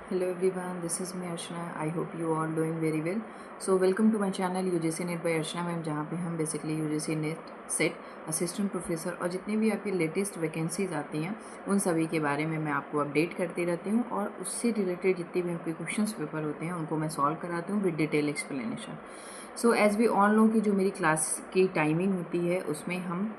Hello everyone, this is me Archana. I hope you all doing very well. So welcome to my channel UGC Net by Archana ma'am, जहाँ पे हम basically UGC net set assistant professor और जितने भी आपकी latest vacancies आती हैं उन सभी के बारे में मैं आपको अपडेट करती रहती हूँ और उससे रिलेटेड जितने भी आपके क्वेश्चंस पेपर होते हैं उनको मैं सॉल्व कराती हूँ with detail explanation. So as we all know कि जो मेरी क्लास की टाइमिंग होती है उसमें हम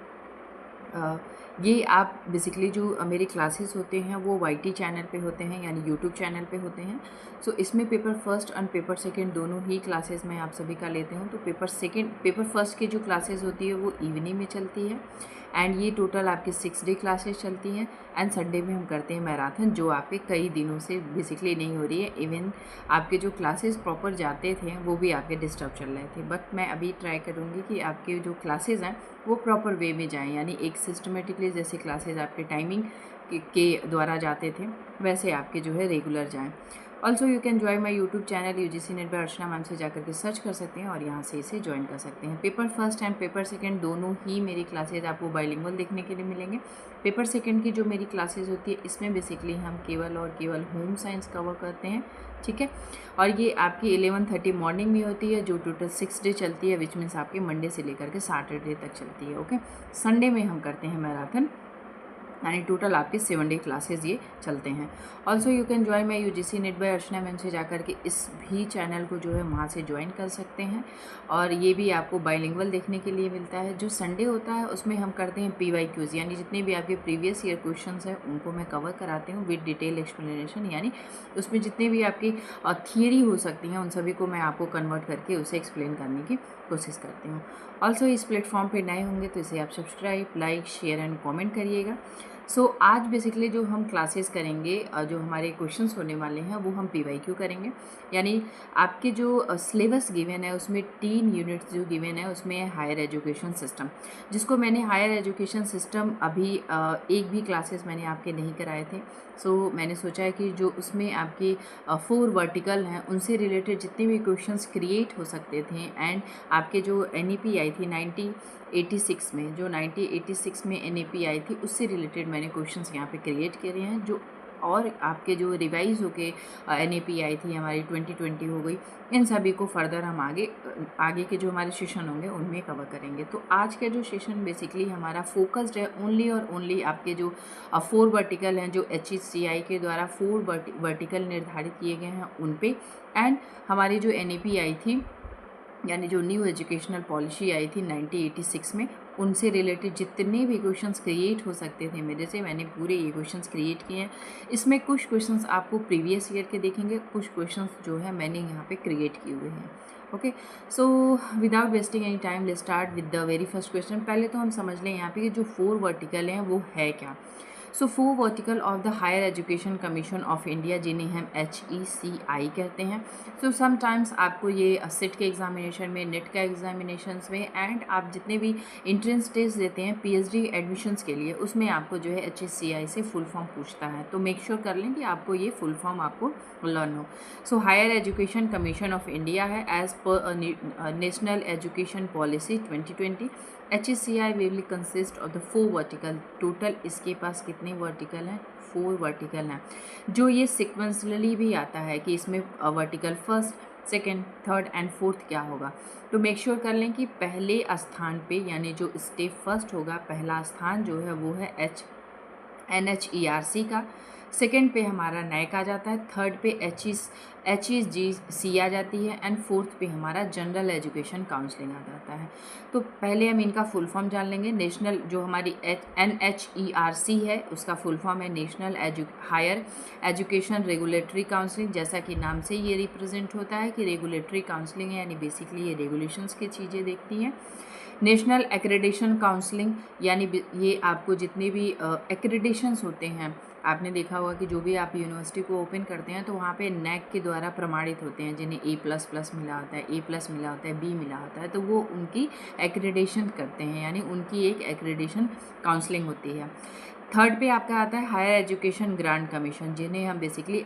ये आप बेसिकली जो मेरे क्लासेस होते हैं वो वाईटी चैनल पे होते हैं यानी यूट्यूब चैनल पे होते हैं. सो इसमें पेपर फर्स्ट और पेपर सेकंड दोनों ही क्लासेस मैं आप सभी का लेती हूँ. तो पेपर फर्स्ट की जो क्लासेस होती है वो इवनिंग में चलती है एंड ये टोटल आपकी 6 डे क्लासेस चलती हैं एंड संडे में हम करते हैं मैराथन जो आपके कई दिनों से बेसिकली नहीं हो रही है. इवन आपके जो क्लासेस प्रॉपर जाते थे वो भी आपके डिस्टर्ब चल रहे थे, बट मैं अभी ट्राई करूँगी कि आपके जो क्लासेस हैं वो प्रॉपर वे में जाएं, यानी एक सिस्टमेटिकली जैसे क्लासेस आपके टाइमिंग के द्वारा जाते थे वैसे आपके जो है रेगुलर जाएं. Also you can join my YouTube channel UGC NET by Archana ma'am से जाकर के सर्च कर सकते हैं और यहाँ से इसे ज्वाइन कर सकते हैं. Paper first and paper second दोनों ही मेरी क्लासेज आपको बाइलिंगुअल देखने के लिए मिलेंगे. पेपर सेकंड की जो मेरी क्लासेज होती है इसमें बेसिकली हम केवल और केवल होम साइंस कवर करते हैं, ठीक है. और ये आपकी 11:30 मॉर्निंग में होती है जो टोटल 6 डे चलती है, विच मीन्स आपके मंडे से लेकर के सैटरडे तक चलती है. ओके, संडे में हम करते हैं मैराथन यानी टोटल आपके 7 डे क्लासेस ये चलते हैं. Also you can join my UGC NET by Archana ma'am से जाकर के इस भी चैनल को जो है वहाँ से ज्वाइन कर सकते हैं और ये भी आपको बाइलिंगुअल देखने के लिए मिलता है. जो संडे होता है उसमें हम करते हैं PYQs यानी जितने भी आपके प्रीवियस ईयर क्वेश्चंस हैं उनको मैं कवर कराती हूँ विद डिटेल एक्सप्लेनेशन, यानी उसमें जितने भी आपकी थियरी हो सकती हैं उन सभी को मैं आपको कन्वर्ट करके उसे एक्सप्लेन करने की कोशिश करती हूँ. ऑल्सो इस प्लेटफॉर्म पे नए होंगे तो इसे आप subscribe, like, share and comment करिएगा. सो आज बेसिकली जो हम क्लासेस करेंगे जो हमारे क्वेश्चंस होने वाले हैं वो हम PYQ करेंगे. यानी आपके जो सिलेबस गिवन है उसमें 3 यूनिट्स जो गिवन है उसमें हायर एजुकेशन सिस्टम, जिसको मैंने हायर एजुकेशन सिस्टम अभी एक भी क्लासेस मैंने आपके नहीं कराए थे. सो मैंने सोचा है कि जो उसमें आपके 4 वर्टिकल हैं उनसे रिलेटेड जितने भी क्वेश्चंस क्रिएट हो सकते थे एंड आपके जो NEP आई थी 1986 में, जो 1986 में NEP आई थी उससे रिलेटेड मैंने क्वेश्चंस यहाँ पे क्रिएट करे हैं. जो और आपके जो रिवाइज होके NEP आई थी हमारी 2020 हो गई, इन सभी को फर्दर हम आगे के जो हमारे सेशन होंगे उनमें कवर करेंगे. तो आज का जो सेशन बेसिकली हमारा फोकस्ड है ओनली और ओनली आपके जो 4 वर्टिकल हैं जो HECI के द्वारा 4 वर्टिकल निर्धारित किए गए हैं उन पे एंड हमारी जो NEP आई थी यानी जो न्यू एजुकेशनल पॉलिसी आई थी 1986 में उनसे रिलेटेड जितने भी क्वेश्चंस क्रिएट हो सकते थे मेरे से मैंने पूरे ये क्वेश्चंस क्रिएट किए हैं. इसमें कुछ क्वेश्चंस आपको प्रीवियस ईयर के देखेंगे, कुछ क्वेश्चंस जो है मैंने यहाँ पे क्रिएट किए हुए हैं. Okay, so without wasting any time let's start with the very first question. पहले तो हम समझ लें यहाँ पे कि जो 4 वर्टिकल हैं वो है क्या. So 4 vertical of the higher education commission of India जिन्हें हम HECI कहते हैं. सो समटाइम्स आपको ये सेट के एग्जामिनेशन में, नेट का एग्जामिनेशन में एंड आप जितने भी इंट्रेंस टेस्ट देते हैं PhD एडमिशन्स के लिए उसमें आपको जो है HECI से फुल फॉर्म पूछता है. तो मेक श्योर कर लें कि आपको ये फुल फॉर्म आपको लर्न हो. So higher education commission of India है एज पर national education policy 2020. HECI will consist of the 4 vertical. Total इसके पास कितने वर्टिकल हैं? 4 वर्टिकल हैं. जो ये सिक्वेंसली भी आता है कि इसमें vertical first, second, third and fourth क्या होगा. तो मेक श्योर कर लें कि पहले स्थान पे यानी जो स्टेप फर्स्ट होगा पहला स्थान जो है वो है NHERC का, सेकेंड पे हमारा NAC आ जाता है, थर्ड पे HEGC आ जाती है एंड फोर्थ पे हमारा जनरल एजुकेशन काउंसलिंग आ जाता है. तो पहले हम इनका फुल फॉर्म जान लेंगे. नेशनल जो हमारी NHERC है उसका फुल फॉर्म है national higher education regulatory counselling. जैसा कि नाम से ये रिप्रेजेंट होता है कि रेगुलेटरी काउंसलिंग है यानी बेसिकली ये रेगुलेशंस की चीज़ें देखती हैं. नेशनल एक्रेडिटेशन काउंसलिंग यानी ये आपको जितने भी एक्रेडिटेशंस होते हैं, आपने देखा होगा कि जो भी आप यूनिवर्सिटी को ओपन करते हैं तो वहाँ पे NAC के द्वारा प्रमाणित होते हैं जिन्हें A++ मिला होता है, A+ मिला होता है, B मिला होता है, तो वो उनकी एक्रेडिटेशन करते हैं यानी उनकी एक एक्रेडिटेशन काउंसलिंग होती है. थर्ड पे आपका आता है हायर एजुकेशन ग्रांट कमीशन जिन्हें हम बेसिकली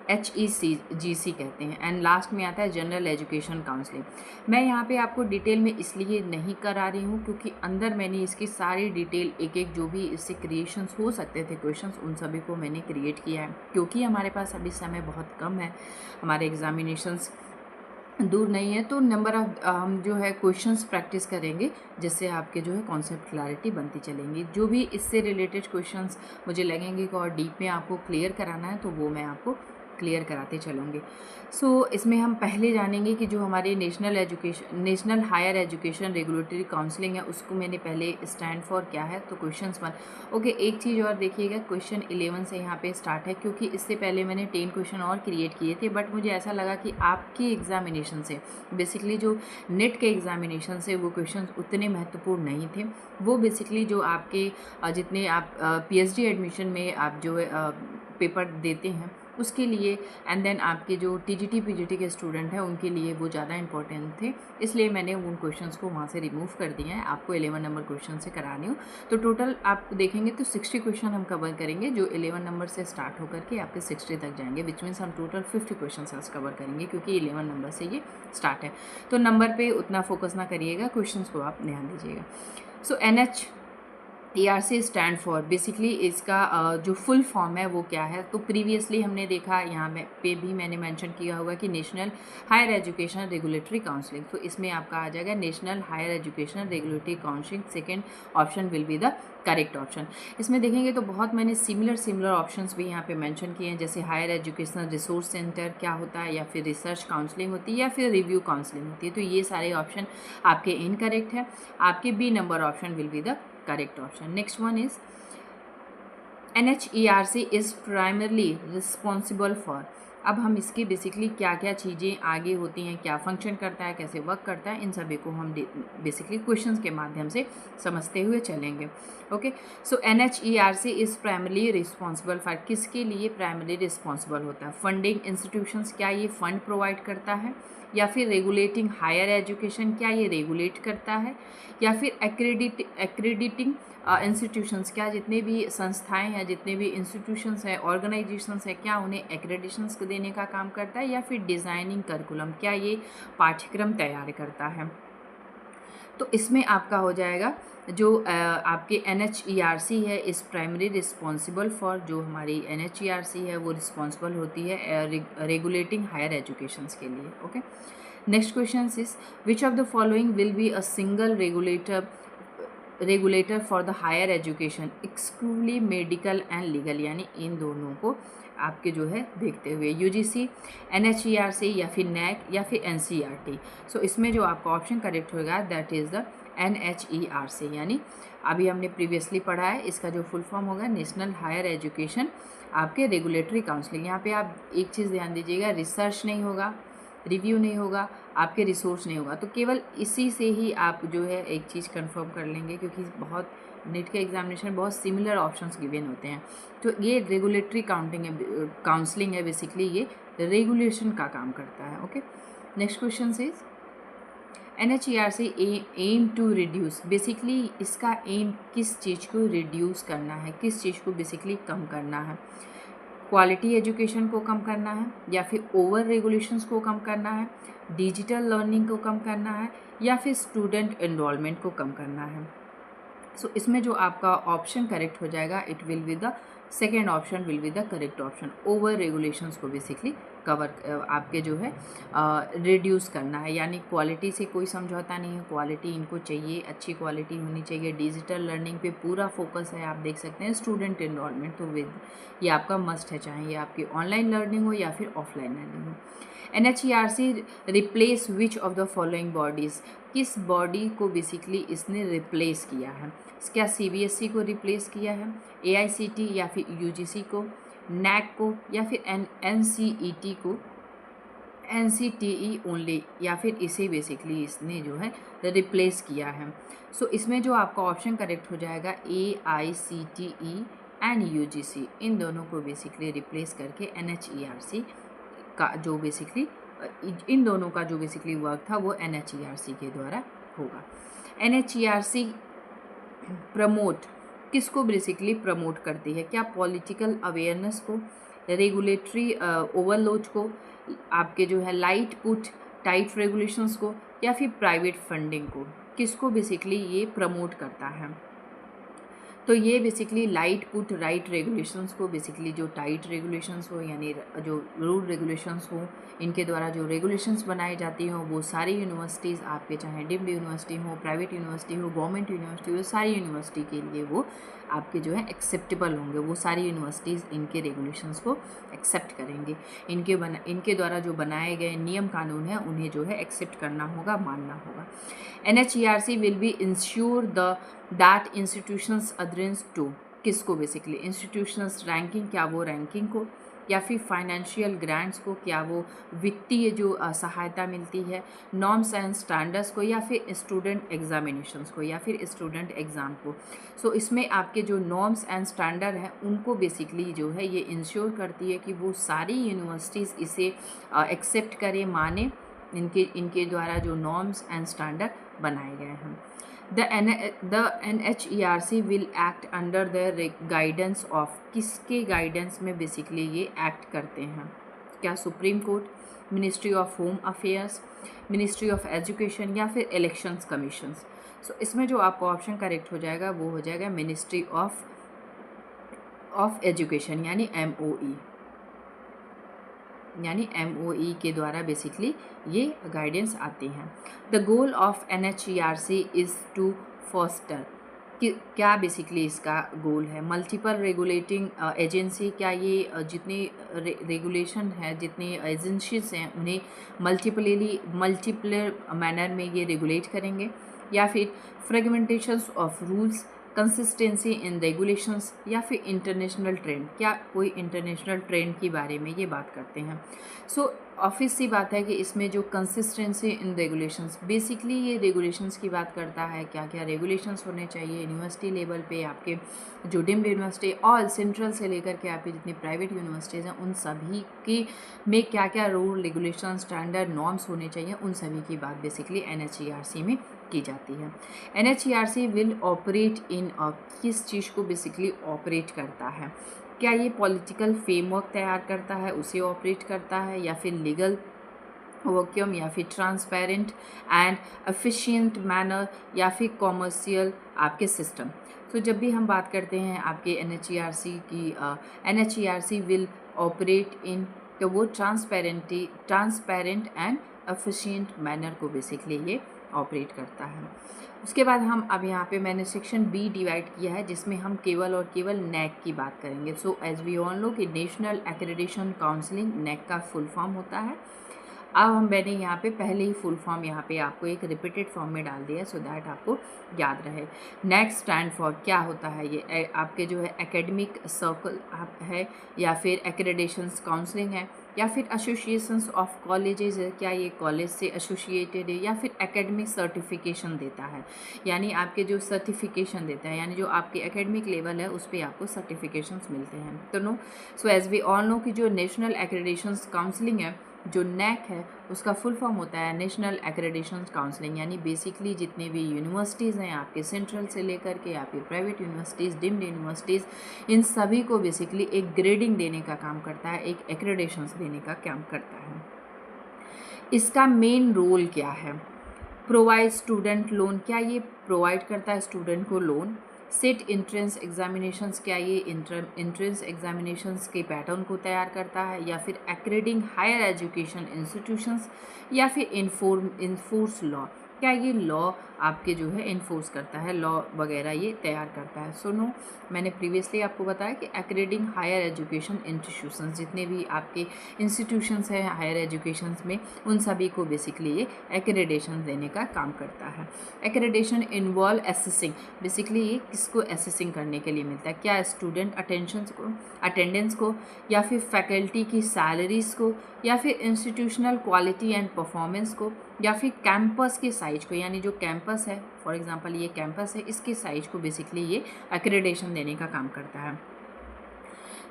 HECGC कहते हैं। एंड लास्ट में आता है जनरल एजुकेशन काउंसलिंग। मैं यहाँ पे आपको डिटेल में इसलिए नहीं करा रही हूँ क्योंकि अंदर मैंने इसकी सारी डिटेल एक एक जो भी इससे क्रिएशंस हो सकते थे क्वेश्चंस, उन सभी को मैंने क्रिएट किया है। क्योंकि हमारे पास अभी समय बहुत कम है, हमारे एग्जामिनेशंस दूर नहीं है, तो नंबर ऑफ हम जो है क्वेश्चंस प्रैक्टिस करेंगे, जिससे आपके जो है कॉन्सेप्ट क्लैरिटी बनती चलेंगी। जो भी इससे रिलेटेड क्वेश्चंस मुझे लगेंगे कि और डीप में आपको क्लियर कराना है, तो वो मैं आपको क्लियर कराते चलूँगी। सो इसमें हम पहले जानेंगे कि जो हमारे national higher education regulatory counselling है, उसको मैंने पहले स्टैंड फॉर क्या है, तो क्वेश्चन 1। ओके, एक चीज़ और देखिएगा, क्वेश्चन 11 से यहाँ पे स्टार्ट है, क्योंकि इससे पहले मैंने 10 क्वेश्चन और क्रिएट किए थे, बट मुझे ऐसा लगा कि आपकी एग्जामिनेशन से, बेसिकली जो नेट के एग्जामिनेशन से, वो क्वेश्चन उतने महत्वपूर्ण नहीं थे। वो बेसिकली जो आपके जितने आप PhD एडमिशन में आप जो पेपर देते हैं उसके लिए, एंड देन आपके जो TGT PGT के स्टूडेंट हैं उनके लिए वो ज़्यादा इंपॉर्टेंट थे, इसलिए मैंने उन क्वेश्चंस को वहाँ से रिमूव कर दिया है। आपको 11 नंबर क्वेश्चन से करानी हो तो टोटल आप देखेंगे तो 60 क्वेश्चन हम कवर करेंगे, जो 11 नंबर से स्टार्ट होकर के आपके 60 तक जाएंगे, विच मीन्स हम टोटल 50 क्वेश्चन कवर करेंगे, क्योंकि 11 नंबर से ये स्टार्ट है। तो नंबर पर उतना फोकस ना करिएगा, क्वेश्चन को आप ध्यान दीजिएगा। सो NHERC स्टैंड फॉर, बेसिकली इसका जो फुल फॉर्म है वो क्या है, तो प्रीवियसली हमने देखा, यहाँ पे भी मैंने मेंशन किया होगा कि national higher education regulatory counselling, तो इसमें आपका आ जाएगा national higher education regulatory counselling, second option will be the correct option. इसमें देखेंगे तो बहुत मैंने सिमिलर ऑप्शंस भी यहाँ पे मेंशन किए हैं, जैसे हायर एजुकेशनल रिसोर्स सेंटर क्या होता है, या फिर रिसर्च काउंसलिंग होती है, या फिर रिव्यू काउंसलिंग होती है, तो ये सारे ऑप्शन आपके इनकरेक्ट है। आपके B number option will be the correct option. Next one is NHERC is primarily responsible for। अब हम इसकी बेसिकली क्या क्या चीज़ें आगे होती हैं, क्या फंक्शन करता है, कैसे वर्क करता है, इन सभी को हम बेसिकली क्वेश्चंस के माध्यम से समझते हुए चलेंगे। Okay, so NHERC is primarily responsible for, किसके लिए प्राइमरली रिस्पॉन्सिबल होता है? फंडिंग इंस्टीट्यूशंस, क्या ये फंड प्रोवाइड करता है? या फिर रेगुलेटिंग हायर एजुकेशन, क्या ये रेगुलेट करता है? या फिर एक्रेडिटिंग इंस्टीट्यूशंस, क्या जितने भी संस्थाएं हैं, जितने भी इंस्टीट्यूशंस हैं, ऑर्गेनाइजेशंस हैं, क्या उन्हें एक्रेडिशंस देने का काम करता है? या फिर डिज़ाइनिंग करिकुलम, क्या ये पाठ्यक्रम तैयार करता है? तो इसमें आपका हो जाएगा जो आपके NHERC है इस प्राइमरी रिस्पॉन्सिबल फॉर, जो हमारी NHERC है वो रिस्पॉन्सिबल होती है रेगुलेटिंग हायर एजुकेशंस के लिए। Okay, next question is which of the following will be a single regulator for the higher education exclusively medical and legal, यानी इन दोनों को आपके जो है देखते हुए UGC, NHERC या फिर NAC या फिर NCERT। सो इसमें जो आपका ऑप्शन करेक्ट होगा दैट इज़ द NHERC, यानी अभी हमने प्रीवियसली पढ़ा है, इसका जो फुल फॉर्म होगा नेशनल हायर एजुकेशन आपके रेगुलेटरी काउंसलिंग। यहाँ पे आप एक चीज़ ध्यान दीजिएगा, रिसर्च नहीं होगा, रिव्यू नहीं होगा, आपके रिसोर्स नहीं होगा, तो केवल इसी से ही आप जो है एक चीज़ कंफर्म कर लेंगे, क्योंकि बहुत नेट के एग्जामिनेशन बहुत सिमिलर ऑप्शंस गिवन होते हैं। तो ये रेगुलेटरी काउंसलिंग है, बेसिकली ये रेगुलेशन का काम करता है। Okay, next question is NHERC aim to reduce, basically इसका एम किस चीज़ को रिड्यूस करना है, किस चीज़ को बेसिकली कम करना है? क्वालिटी एजुकेशन को कम करना है, या फिर ओवर रेगुलेशंस को कम करना है, डिजिटल लर्निंग को कम करना है, या फिर स्टूडेंट एनरोलमेंट को कम करना है? सो इसमें जो आपका ऑप्शन करेक्ट हो जाएगा, it will be the second option will be the correct option. Over regulations को बेसिकली कवर आपके जो है रिड्यूस करना है, यानी क्वालिटी से कोई समझौता नहीं है, क्वालिटी इनको चाहिए, अच्छी क्वालिटी होनी चाहिए। डिजिटल लर्निंग पे पूरा फोकस है, आप देख सकते हैं। स्टूडेंट एनरोलमेंट तो विद ये आपका मस्ट है, चाहे ये आपकी ऑनलाइन लर्निंग हो या फिर ऑफलाइन लर्निंग हो। NHERC replace which of the following bodies, किस बॉडी को बेसिकली इसने रिप्लेस किया है? क्या CBSE को रिप्लेस किया है, AICT या फिर UGC को, NAC को, या फिर NCET को, NCTE ओनली, या फिर इसे बेसिकली इसने जो है रिप्लेस किया है? सो इसमें जो आपका ऑप्शन करेक्ट हो जाएगा AICTE एंड UGC, इन दोनों को बेसिकली रिप्लेस करके NHERC का जो बेसिकली इन दोनों का जो बेसिकली वर्क था वो NHERC के द्वारा होगा। NHERC प्रमोट किसको बेसिकली प्रमोट करती है? क्या पॉलिटिकल अवेयरनेस को, रेगुलेटरी ओवरलोड को, आपके जो है लाइट पुट टाइट रेगुलेशंस को, या फिर प्राइवेट फंडिंग को, किसको बेसिकली ये प्रमोट करता है। तो ये basically light put right regulations को, बेसिकली जो टाइट रेगुलेशंस हो यानी जो रूल रेगुलेशंस हो, इनके द्वारा जो रेगुलेशंस बनाई जाती हो, वो सारी यूनिवर्सिटीज़ आपके, चाहे डीम्ड यूनिवर्सिटी हो, प्राइवेट यूनिवर्सिटी हो, गवर्नमेंट यूनिवर्सिटी हो, सारी यूनिवर्सिटी के लिए वो आपके जो है एक्सेप्टेबल होंगे। वो सारी यूनिवर्सिटीज़ इनके रेगुलेशंस को एक्सेप्ट करेंगे। इनके द्वारा जो बनाए गए नियम कानून हैं उन्हें जो है एक्सेप्ट करना होगा, मानना होगा। NHERC will be ensure that institutions adherence to, किसको बेसिकली इंस्टीट्यूशंस रैंकिंग, क्या वो रैंकिंग को, या फिर फाइनेंशियल ग्रांट्स को, क्या वो वित्तीय जो सहायता मिलती है, नॉर्म्स एंड स्टैंडर्ड्स को, या फिर स्टूडेंट एग्जामिनेशंस को, या फिर स्टूडेंट एग्ज़ाम को। सो इसमें आपके जो नॉर्म्स एंड स्टैंडर्ड हैं उनको बेसिकली जो है ये इंश्योर करती है कि वो सारी यूनिवर्सिटीज़ इसे एक्सेप्ट करें, माने, इनके द्वारा जो नॉर्म्स एंड स्टैंडर्ड बनाए गए हैं। The NHERC will act under the guidance of, किसके गाइडेंस में बेसिकली ये एक्ट करते हैं, क्या supreme court, ministry of home affairs, ministry of education, या फिर इलेक्शंस कमीशंस। सो इसमें जो आपका ऑप्शन करेक्ट हो जाएगा वो हो जाएगा मिनिस्ट्री ऑफ एजुकेशन यानी MOE, यानी MOE के द्वारा बेसिकली ये गाइडेंस आती हैं। The goal of NHERC is to foster, क्या बेसिकली इसका गोल है, मल्टीपल रेगुलेटिंग एजेंसी, क्या ये जितने रेगुलेशन है, जितने एजेंसीज हैं उन्हें मल्टीपलर मैनर में ये रेगुलेट करेंगे, या फिर fragmentations of rules, consistency in regulations, या फिर इंटरनेशनल ट्रेंड, क्या कोई इंटरनेशनल ट्रेंड के बारे में ये बात करते हैं। सो ऑब्वियस सी बात है कि इसमें जो कंसिस्टेंसी इन रेगुलेशंस, बेसिकली ये रेगुलेशंस की बात करता है, क्या क्या रेगुलेशंस होने चाहिए यूनिवर्सिटी लेवल पे, आपके जो डीम्ड यूनिवर्सिटी और सेंट्रल से लेकर के आपकी जितनी प्राइवेट यूनिवर्सिटीज़ हैं उन सभी की में क्या क्या रूल रेगुलेशन स्टैंडर्ड नॉर्म्स होने चाहिए, उन सभी की बात बेसिकली NHERC में की जाती है। NHERC विल ऑपरेट इन, किस चीज़ को बेसिकली ऑपरेट करता है, क्या ये पॉलिटिकल फ्रेमवर्क तैयार करता है उसे ऑपरेट करता है, या फिर लीगल वैक्यूम, या फिर ट्रांसपेरेंट एंड एफिशिएंट मैनर, या फिर कॉमर्शियल आपके सिस्टम। तो जब भी हम बात करते हैं आपके NHERC की, NHERC विल ऑपरेट इन, तो वो ट्रांसपेरेंट एंड एफिशिएंट मैनर को बेसिकली ये ऑपरेट करता है। उसके बाद हम अब यहाँ पे मैंने सेक्शन B डिवाइड किया है जिसमें हम केवल और केवल NAAC की बात करेंगे। So as we all know कि नेशनल एक्रेडिटेशन काउंसिलिंग NAAC का फुल फॉर्म होता है। अब मैंने यहाँ पे पहले ही फुल फॉर्म यहाँ पे आपको एक रिपीटेड फॉर्म में डाल दिया सो दैट आपको याद रहे। NAAC स्टैंड फॉर क्या होता है, ये आपके जो है एकेडमिक सर्कल है, या फिर एक्रेडिटेशंस काउंसलिंग है, या फिर एसोसिएशंस ऑफ कॉलेजेस है, क्या ये कॉलेज से एसोसिएटेड है, या फिर एकेडमिक सर्टिफिकेशन देता है, यानी आपके जो सर्टिफिकेशन देता है, यानी जो आपके एकेडमिक लेवल है उस पर आपको सर्टिफिकेशंस मिलते हैं। तो no, so as we all know कि जो नेशनल एक्रेडिटेशंस काउंसलिंग है, जो NAAC है, उसका फुल फॉर्म होता है नेशनल एक्रेडिटेशन काउंसलिंग, यानी बेसिकली जितने भी यूनिवर्सिटीज़ हैं आपके सेंट्रल से लेकर के आपके प्राइवेट यूनिवर्सिटीज़, डीम्ड यूनिवर्सिटीज़, इन सभी को बेसिकली एक ग्रेडिंग देने का काम करता है, एक एक्रेडिटेशंस देने का काम करता है। इसका मेन रोल क्या है, प्रोवाइड स्टूडेंट लोन, क्या ये प्रोवाइड करता है स्टूडेंट को लोन, सेट एंट्रेंस एग्जामिनेशंस, क्या ये एंट्रेंस एग्जामिनेशंस के पैटर्न को तैयार करता है, या फिर एक्रेडिटिंग हायर एजुकेशन इंस्टीट्यूशंस, या फिर इन्फोर्स लॉ, क्या ये लॉ आपके जो है इन्फोर्स करता है, लॉ वगैरह ये तैयार करता है। सुनो, मैंने प्रीवियसली आपको बताया कि एक्रेडिटिंग हायर एजुकेशन इंस्टीट्यूशंस, जितने भी आपके इंस्टीट्यूशंस हैं हायर एजुकेशंस में, उन सभी को बेसिकली ये एक्रेडिटेशन देने का काम करता है। एक्रेडिटेशन इन्वॉल्व एसेसिंग, बेसिकली ये किसको एसेसिंग करने के लिए मिलता है, क्या स्टूडेंट अटेंडेंस को, या फिर फैकल्टी की सैलरीज़ को, या फिर इंस्टीट्यूशनल क्वालिटी एंड परफॉर्मेंस को, या फिर कैंपस के साइज को, यानी जो कैंपस है, फॉर एग्जांपल ये कैंपस है, इसके साइज को बेसिकली ये एक्रेडिटेशन देने का काम करता है।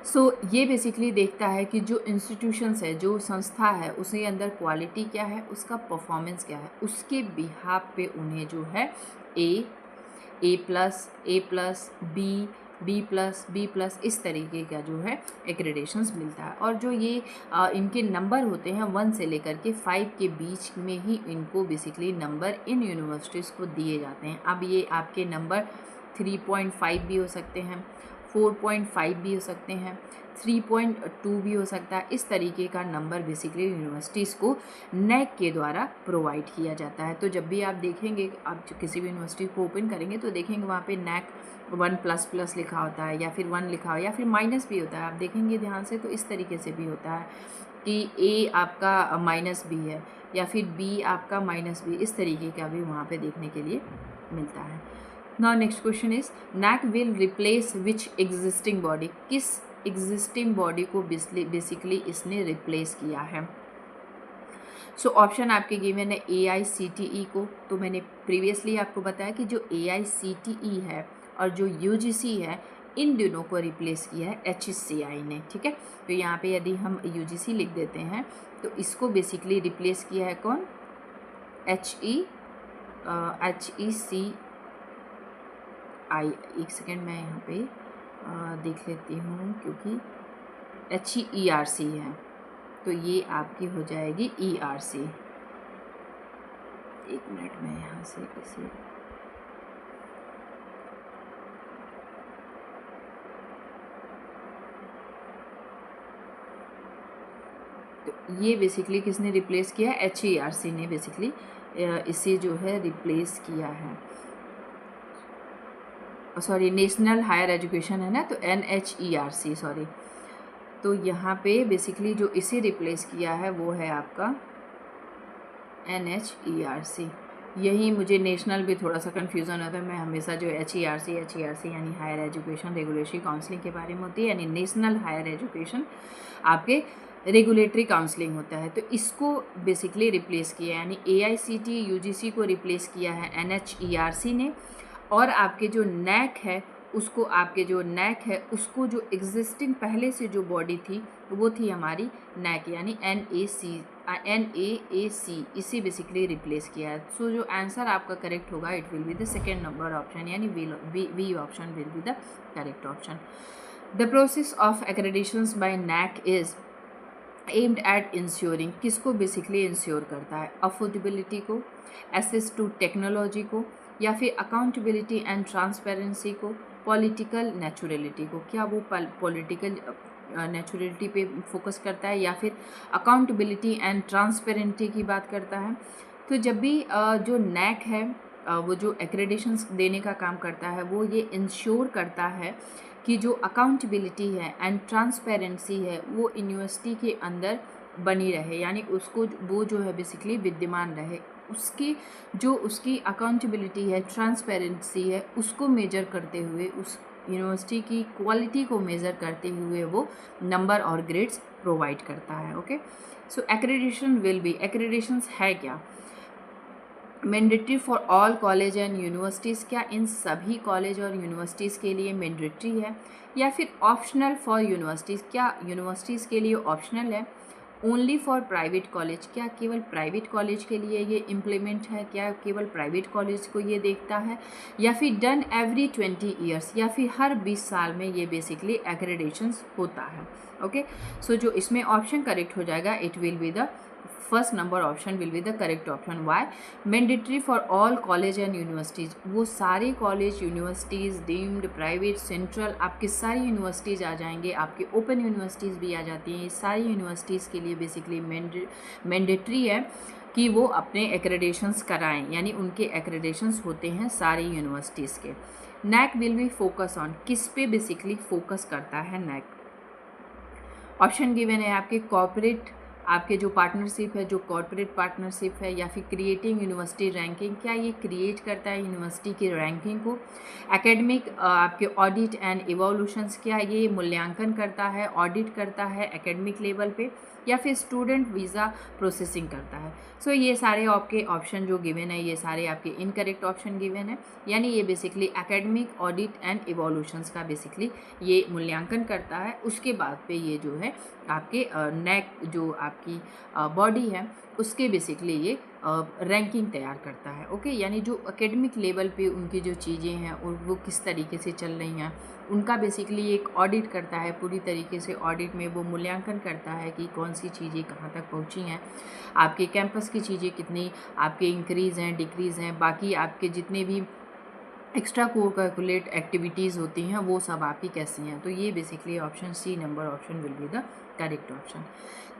सो ये बेसिकली देखता है कि जो इंस्टीट्यूशंस है, जो संस्था है, उसके अंदर क्वालिटी क्या है, उसका परफॉर्मेंस क्या है, उसके बिहाफ पे उन्हें जो है A+, A+, B, B+, इस तरीके का जो है एक्रेडिशंस मिलता है। और जो ये इनके नंबर होते हैं 1 से लेकर के 5 के बीच में ही इनको बेसिकली नंबर इन यूनिवर्सिटीज़ को दिए जाते हैं। अब ये आपके नंबर 3.5 भी हो सकते हैं, 4.5 भी हो सकते हैं, 3.2 भी हो सकता है। इस तरीके का नंबर बेसिकली यूनिवर्सिटीज़ को नैक के द्वारा प्रोवाइड किया जाता है। तो जब भी आप देखेंगे, आप किसी भी यूनिवर्सिटी को ओपन करेंगे तो देखेंगे वहाँ पे नैक 1++ लिखा होता है, या फिर 1 लिखा हो, या फिर माइनस भी होता है। आप देखेंगे ध्यान से तो इस तरीके से भी होता है कि A आपका -B है, या फिर B आपका -B, इस तरीके का भी वहाँ पे देखने के लिए मिलता है। Now next question is NAAC will replace which existing body, किस एग्जिस्टिंग बॉडी को बेसिकली इसने रिप्लेस किया है। सो ऑप्शन आपके गिवन है AICTE को। तो मैंने प्रीवियसली आपको बताया कि जो AICTE है और जो UGC है, इन दोनों को रिप्लेस किया है HCI ने, ठीक है। तो यहाँ पे यदि हम UGC लिख देते हैं तो इसको बेसिकली रिप्लेस किया है कौन, HECI। एक सेकेंड मैं यहाँ पे देख लेती हूँ, क्योंकि HERC है तो ये आपकी हो जाएगी ERC। एक मिनट में यहाँ से इसे तो ये बेसिकली किसने रिप्लेस किया है, HERC ने बेसिकली इसे जो है रिप्लेस किया है। सॉरी, नेशनल हायर एजुकेशन है ना, तो NHERC, सॉरी। तो यहाँ पे बेसिकली जो इसे रिप्लेस किया है वो है आपका NHERC। यही मुझे नेशनल भी थोड़ा सा कन्फ्यूज़न होता है। मैं हमेशा जो HERC यानी हायर एजुकेशन रेगुलेटरी काउंसलिंग के बारे में होती है, यानी नेशनल हायर एजुकेशन आपके रेगुलेटरी काउंसलिंग होता है, तो इसको बेसिकली रिप्लेस किया है, यानी AICTE UGC को रिप्लेस किया है NHERC ने। और आपके जो नैक है उसको, आपके जो नैक है उसको जो एग्जिस्टिंग पहले से जो बॉडी थी वो थी हमारी नैक, यानी NAAC, इसे बेसिकली रिप्लेस किया है। सो जो आंसर आपका करेक्ट होगा it will be the second number option, यानी B option will be the correct option. The process of accreditations by NAAC is aimed at ensuring, किसको बेसिकली इंश्योर करता है, अफोर्डेबिलिटी को, एक्सेस टू टेक्नोलॉजी को, या फिर अकाउंटेबिलिटी एंड ट्रांसपेरेंसी को, political naturality को। क्या वो पॉलिटिकल नेचुरलिटी पे फोकस करता है या फिर अकाउंटेबिलिटी एंड ट्रांसपेरेंसी की बात करता है। तो जब भी जो नैक है वो जो एक्रेडिशंस देने का काम करता है वो ये इंश्योर करता है कि जो अकाउंटेबिलिटी है एंड ट्रांसपेरेंसी है वो यूनिवर्सिटी के अंदर बनी रहे, यानी उसको वो जो है बेसिकली विद्यमान रहे। उसकी अकाउंटेबिलिटी है, ट्रांसपेरेंसी है, उसको मेजर करते हुए, उस यूनिवर्सिटी की क्वालिटी को मेज़र करते हुए वो नंबर और ग्रेड्स प्रोवाइड करता है। Okay, so accreditation will be, accreditations है क्या, mandatory for all college and universities, क्या इन सभी कॉलेज और यूनिवर्सिटीज़ के लिए मैंडेटरी है, या फिर ऑप्शनल फॉर यूनिवर्सिटीज़, क्या यूनिवर्सिटीज़ के लिए ऑप्शनल है, ओनली फॉर प्राइवेट कॉलेज, क्या केवल प्राइवेट कॉलेज के लिए ये इम्प्लीमेंट है, क्या केवल प्राइवेट कॉलेज को ये देखता है, या फिर डन एवरी 20 ईयर्स, या फिर हर 20 साल में ये बेसिकली एक्रेडिशंस होता है। ओके, सो जो इसमें ऑप्शन करेक्ट हो जाएगा it will be the first number option will be the correct option. Why, mandatory for all college and universities, वो सारे college universities deemed private central आपकी सारी यूनिवर्सिटीज़ आ जाएंगे, आपके ओपन यूनिवर्सिटीज़ भी आ जाती हैं। ये सारी यूनिवर्सिटीज़ के लिए बेसिकली मैंडेटरी है कि वो अपने एक्रेडिशंस कराएं, यानी उनके एक्रेडिशंस होते हैं सारी यूनिवर्सिटीज़ के। NAAC will be focus on, किस पे बेसिकली फोकस करता है नैक। ऑप्शन गिवन है आपके कॉर्पोरेट, आपके जो पार्टनरशिप है, जो कॉर्पोरेट पार्टनरशिप है, या फिर क्रिएटिंग यूनिवर्सिटी रैंकिंग, क्या ये क्रिएट करता है यूनिवर्सिटी की रैंकिंग को। एकेडमिक आपके ऑडिट एंड इवोल्यूशंस, क्या ये मूल्यांकन करता है, ऑडिट करता है एकेडमिक लेवल पे, या फिर स्टूडेंट वीज़ा प्रोसेसिंग करता है। सो ये सारे आपके ऑप्शन जो गिवन है ये सारे आपके इनकरेक्ट ऑप्शन गिवन है, यानी ये basically academic audit and evolutions का बेसिकली ये मूल्यांकन करता है, उसके बाद पे ये जो है आपके नेक जो आपकी बॉडी है उसके बेसिकली ये रैंकिंग तैयार करता है। ओके, यानी जो एकेडमिक लेवल पे उनकी जो चीज़ें हैं और वो किस तरीके से चल रही हैं उनका बेसिकली एक ऑडिट करता है। पूरी तरीके से ऑडिट में वो मूल्यांकन करता है कि कौन सी चीज़ें कहाँ तक पहुँची हैं, आपके कैंपस की चीज़ें कितनी आपके इंक्रीज़ हैं, डिक्रीज़ हैं, बाकी आपके जितने भी एक्स्ट्रा को कैलकुलेट एक्टिविटीज़ होती हैं वो सब आपकी कैसी हैं। तो ये basically option C number option will be the correct option.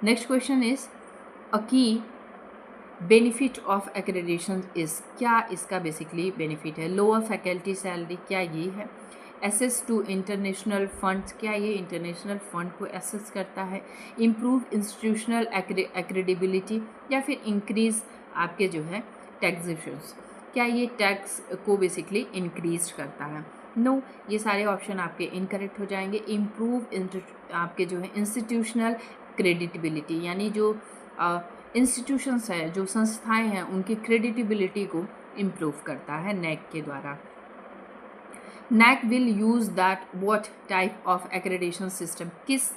Next question is a key benefit of accreditation is, क्या इसका बेसिकली बेनिफिट है? लोअर फैकल्टी सैलरी, क्या ये है? एसेस टू इंटरनेशनल फंड्स, क्या ये इंटरनेशनल फंड को एसेस करता है? इम्प्रूव इंस्टीट्यूशनल एक्रेडिबिलिटी, या फिर इंक्रीज आपके जो है टैक्सेशंस, क्या ये टैक्स को बेसिकली इंक्रीज करता है? नो, ये सारे ऑप्शन आपके इनकरेक्ट हो जाएंगे। इम्प्रूव आपके जो है इंस्टीट्यूशनल क्रेडिटेबिलिटी, यानी जो इंस्टीट्यूशंस है, जो संस्थाएं हैं, उनकी क्रेडिटेबिलिटी को इम्प्रूव करता है नैक के द्वारा। NAAC will use that what type of accreditation system, किस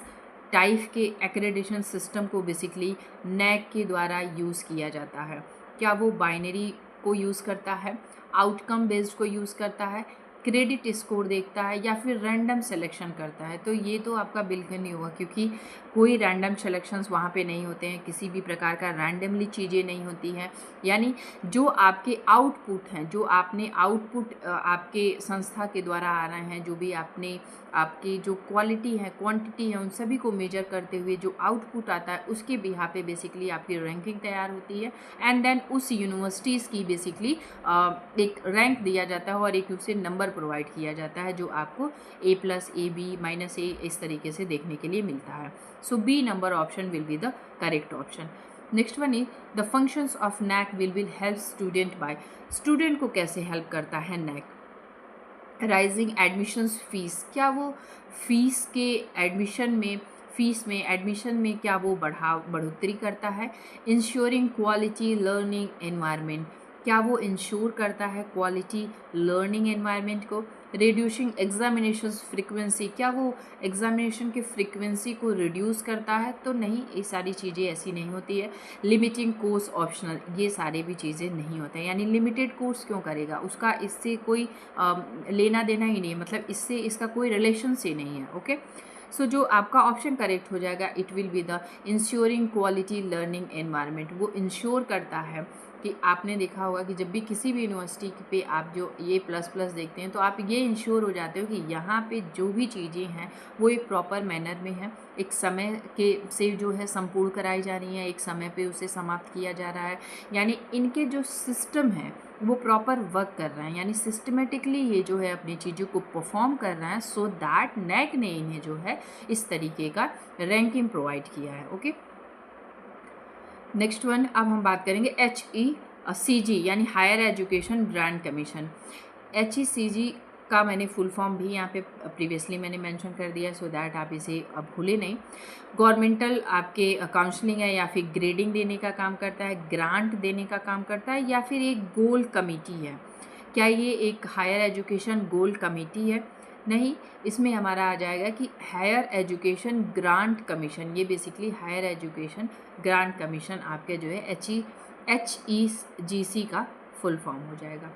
टाइप के एक्रेडिटेशन सिस्टम को बेसिकली नैक के द्वारा यूज़ किया जाता है? क्या वो बाइनरी को यूज़ करता है, आउटकम बेस्ड को यूज़ करता है, क्रेडिट स्कोर देखता है, या फिर रैंडम सिलेक्शन करता है? तो ये तो आपका बिल्कुल नहीं होगा, क्योंकि कोई रैंडम सिलेक्शंस वहाँ पे नहीं होते हैं, किसी भी प्रकार का रैंडमली चीज़ें नहीं होती हैं। यानी जो आपके आउटपुट हैं, जो आपने आउटपुट आपके संस्था के द्वारा आ रहे हैं, जो भी आपने आपकी जो क्वालिटी है, क्वांटिटी है, उन सभी को मेजर करते हुए जो आउटपुट आता है उसके बिहाफ पे बेसिकली आपकी रैंकिंग तैयार होती है। एंड देन उस यूनिवर्सिटीज़ की बेसिकली एक रैंक दिया जाता है और एक उसे नंबर प्रोवाइड किया जाता है जो आपको A+, AB, -A इस तरीके से देखने के लिए मिलता है। So B number option will be the correct option. Next one is the functions of NAAC will help student by, student को कैसे हेल्प करता है नैक? राइजिंग एडमिशन्स फीस, क्या वो फीस के एडमिशन में क्या वो बढ़ोतरी करता है? इंश्योरिंग क्वालिटी लर्निंग एनवायरनमेंट, क्या वो इंश्योर करता है क्वालिटी लर्निंग एनवायरनमेंट को? रिड्यूसिंग एग्जामिनेशन फ्रीक्वेंसी, क्या वो एग्जामिनेशन की फ्रीक्वेंसी को रिड्यूस करता है? तो नहीं, ये सारी चीज़ें ऐसी नहीं होती है। लिमिटिंग कोर्स ऑप्शनल, ये सारे भी चीज़ें नहीं होते हैं। यानी लिमिटेड कोर्स क्यों करेगा, उसका इससे कोई लेना देना ही नहीं है, मतलब इससे इसका कोई रिलेशन से नहीं है। ओके, सो जो आपका ऑप्शन करेक्ट हो जाएगा it will be the ensuring quality learning environment. वो इंश्योर करता है कि आपने देखा होगा कि जब भी किसी भी यूनिवर्सिटी पे आप जो ये ++ देखते हैं तो आप ये इंश्योर हो जाते हो कि यहाँ पे जो भी चीज़ें हैं वो एक प्रॉपर मैनर में है, एक समय के से जो है संपूर्ण कराई जा रही हैं, एक समय पे उसे समाप्त किया जा रहा है। यानी इनके जो सिस्टम है वो प्रॉपर वर्क कर रहे हैं, यानी सिस्टमेटिकली ये जो है अपनी चीज़ों को परफॉर्म कर रहे हैं, सो दैट नैक ने इन्हें जो है इस तरीके का रैंकिंग प्रोवाइड किया है। ओके, नेक्स्ट वन अब हम बात करेंगे HECG यानी higher education grant commission. HECG का मैंने फुल फॉर्म भी यहाँ पे प्रीवियसली मैंने मेंशन कर दिया, सो दैट आप इसे अब भूले नहीं। गवर्नमेंटल आपके काउंसलिंग है या फिर ग्रेडिंग देने का काम करता है, ग्रांट देने का काम करता है, या फिर एक गोल कमेटी है? क्या ये एक हायर एजुकेशन गोल कमेटी है? नहीं, इसमें हमारा आ जाएगा कि हायर एजुकेशन ग्रांट कमीशन। ये basically higher education grant commission आपके जो है HEGC का फुल फॉर्म हो जाएगा।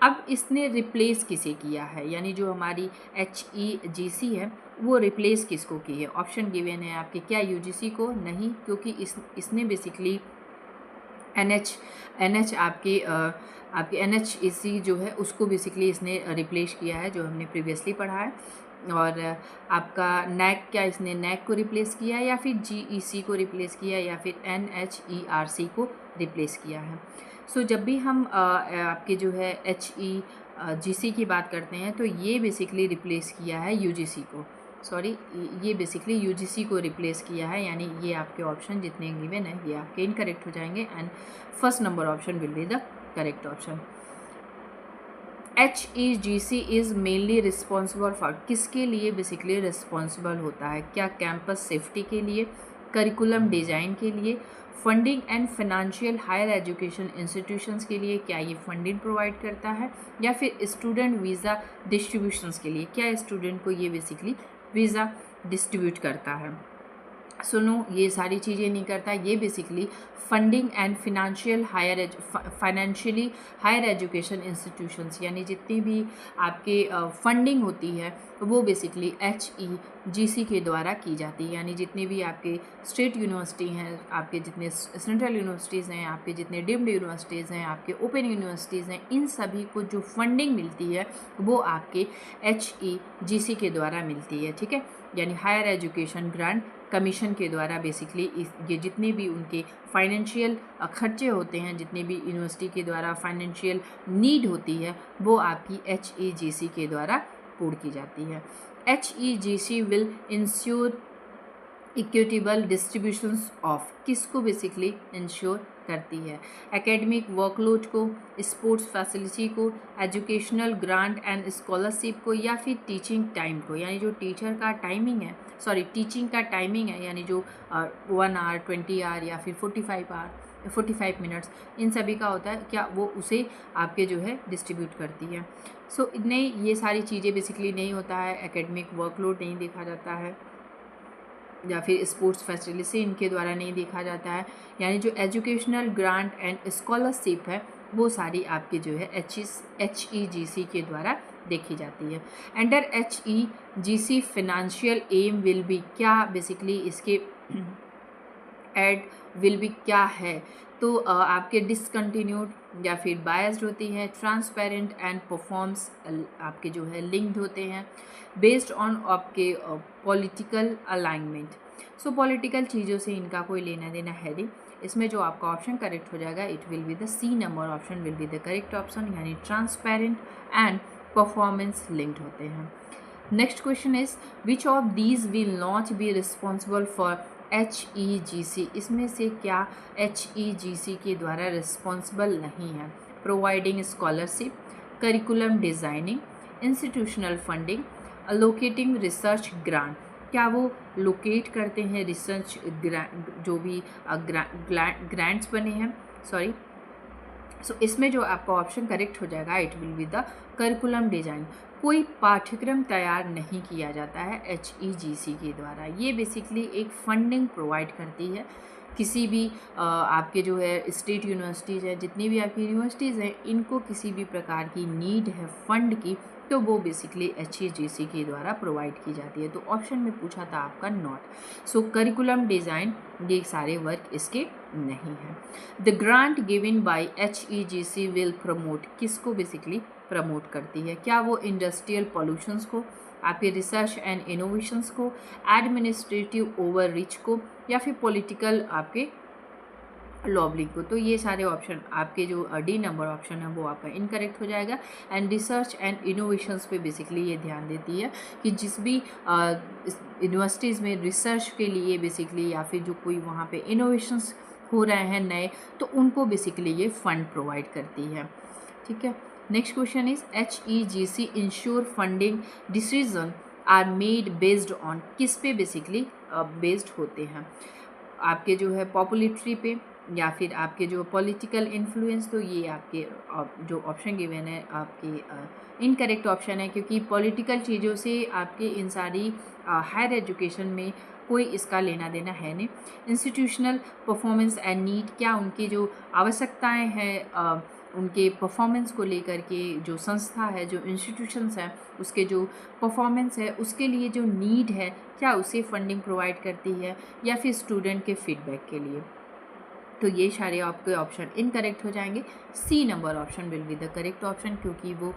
अब इसने रिप्लेस किसे किया है, यानी जो हमारी HEGC है वो रिप्लेस किसको की है? ऑप्शन गिवन है आपके, क्या UGC को? नहीं, क्योंकि इसने बेसिकली NH आपके NHEC जो है उसको बेसिकली इसने रिप्लेस किया है, जो हमने प्रीवियसली पढ़ा है। और आपका नैक, क्या इसने नैक को रिप्लेस किया है, या फिर GEC को रिप्लेस किया है, या फिर NHERC को रिप्लेस किया है? सो जब भी हम आपके जो है HEGC की बात करते हैं तो ये बेसिकली रिप्लेस किया है UGC को, सॉरी ये बेसिकली UGC को रिप्लेस किया है, यानी ये आपके ऑप्शन जितने गिवन है ये आपके इनकरेक्ट हो जाएंगे and first number option will be the correct option. HEGC is mainly responsible for, किसके लिए बेसिकली रिस्पॉन्सिबल होता है? क्या कैंपस सेफ्टी के लिए, करिकुलम डिज़ाइन के लिए, funding and financial higher education institutions के लिए, क्या ये फंडिंग प्रोवाइड करता है, या फिर स्टूडेंट वीज़ा डिस्ट्रीब्यूशंस के लिए, क्या स्टूडेंट को ये बेसिकली वीज़ा डिस्ट्रीब्यूट करता है? सुनो, ये सारी चीज़ें नहीं करता। ये basically funding and financially higher education institutions, यानी जितनी भी आपके फंडिंग होती है वो बेसिकली HEGC के द्वारा की जाती है। यानी जितनी भी आपके स्टेट यूनिवर्सिटी हैं, आपके जितने सेंट्रल यूनिवर्सिटीज़ हैं, आपके जितने डीम्ड यूनिवर्सिटीज़ हैं, आपके ओपन यूनिवर्सिटीज़ हैं, इन सभी को जो फंडिंग मिलती है वो आपके HEGC के द्वारा मिलती है। ठीक है, यानी हायर एजुकेशन ग्रांट कमीशन के द्वारा बेसिकली ये जितने भी उनके फाइनेंशियल खर्चे होते हैं, जितने भी यूनिवर्सिटी के द्वारा फाइनेंशियल नीड होती है, वो आपकी HEGC के द्वारा पूर्ण की जाती है। HEGC will ensure equitable distributions of, किसको बेसिकली इंश्योर करती है? एकेडमिक वर्कलोड को, स्पोर्ट्स फैसिलिटी को, एजुकेशनल ग्रांट एंड स्कॉलरशिप को, या फिर टीचिंग टाइम को, यानी जो टीचर का टाइमिंग है, टीचिंग का टाइमिंग है, यानी जो 1 आवर 20 आवर या फिर 45 मिनट्स, इन सभी का होता है, क्या वो उसे आपके जो है डिस्ट्रीब्यूट करती है। नहीं, ये सारी चीज़ें बेसिकली नहीं होता है। एकेडमिक वर्कलोड नहीं देखा जाता है, या फिर स्पोर्ट्स फैसिलिटी इनके द्वारा नहीं देखा जाता है। यानी जो एजुकेशनल ग्रांट एंड स्कॉलरशिप है वो सारी आपकी जो है HEGC के द्वारा देखी जाती है। Under HEGC financial aim will be, क्या बेसिकली इसके एड विल बी क्या है? तो आपके डिसकंटिन्यूड या फिर बायस्ड होती है, ट्रांसपेरेंट एंड परफॉर्म्स आपके जो है लिंक्ड होते हैं, बेस्ड ऑन आपके पॉलिटिकल अलाइनमेंट। पॉलिटिकल चीज़ों से इनका कोई लेना देना है नहीं। इसमें जो आपका ऑप्शन करेक्ट हो जाएगा, it will be the C number option will be the correct option, यानी ट्रांसपेरेंट एंड परफॉर्मेंस लिंक्ड होते हैं। Next question is which of these will not be responsible for HEGC, इसमें से क्या HEGC के द्वारा रिस्पॉन्सिबल नहीं है? Providing scholarship, curriculum designing, institutional funding, allocating research grant, क्या वो लोकेट करते हैं रिसर्च जो भी ग्रांट्स बने हैं? इसमें जो आपका ऑप्शन करेक्ट हो जाएगा, it will be the curriculum design. कोई पाठ्यक्रम तैयार नहीं किया जाता है HEGC के द्वारा। ये बेसिकली एक फंडिंग प्रोवाइड करती है। किसी भी आपके जो है स्टेट यूनिवर्सिटीज़ है, जितनी भी आपकी यूनिवर्सिटीज़ हैं, इनको किसी भी प्रकार की नीड है फंड की, तो वो बेसिकली HEGC के द्वारा प्रोवाइड की जाती है। तो ऑप्शन में पूछा था आपका नॉट। करिकुलम डिज़ाइन, ये सारे वर्क इसके नहीं है। The grant given by HEGC will promote, किसको बेसिकली प्रमोट करती है? क्या वो इंडस्ट्रियल पॉल्यूशंस को, आपके रिसर्च एंड इनोवेशंस को, एडमिनिस्ट्रेटिव ओवररीच को, या फिर पॉलिटिकल आपके लॉबलिंग को? तो ये सारे ऑप्शन आपके जो D नंबर ऑप्शन है वो आपका इनकरेक्ट हो जाएगा। एंड रिसर्च एंड इनोवेशंस पे बेसिकली ये ध्यान देती है कि जिस भी यूनिवर्सिटीज़ में रिसर्च के लिए बेसिकली या फिर जो कोई वहाँ पे इनोवेशंस हो रहे हैं नए, तो उनको बेसिकली ये फंड प्रोवाइड करती है। ठीक है, next question is HEGC ensure funding decision are made based on, किस पे बेसिकली बेस्ड होते हैं? आपके जो है पॉपुलेटरी पे, या फिर आपके जो पॉलिटिकल इन्फ्लुएंस। तो ये आपके जो ऑप्शन गिवन है आपके इनकरेक्ट ऑप्शन है, क्योंकि पॉलिटिकल चीज़ों से आपके इन सारी हायर एजुकेशन में कोई इसका लेना देना है नहीं। इंस्टीट्यूशनल परफॉर्मेंस एंड नीड, क्या उनकी जो आवश्यकताएं हैं उनके परफॉर्मेंस को लेकर के, जो संस्था है, जो इंस्टीट्यूशंस हैं, उसके जो परफॉर्मेंस है उसके लिए जो नीड है, क्या उसे फंडिंग प्रोवाइड करती है, या फिर स्टूडेंट के फीडबैक के लिए? तो ये सारे आपके ऑप्शन इनकरेक्ट हो जाएंगे। C number option will be the correct option, क्योंकि वो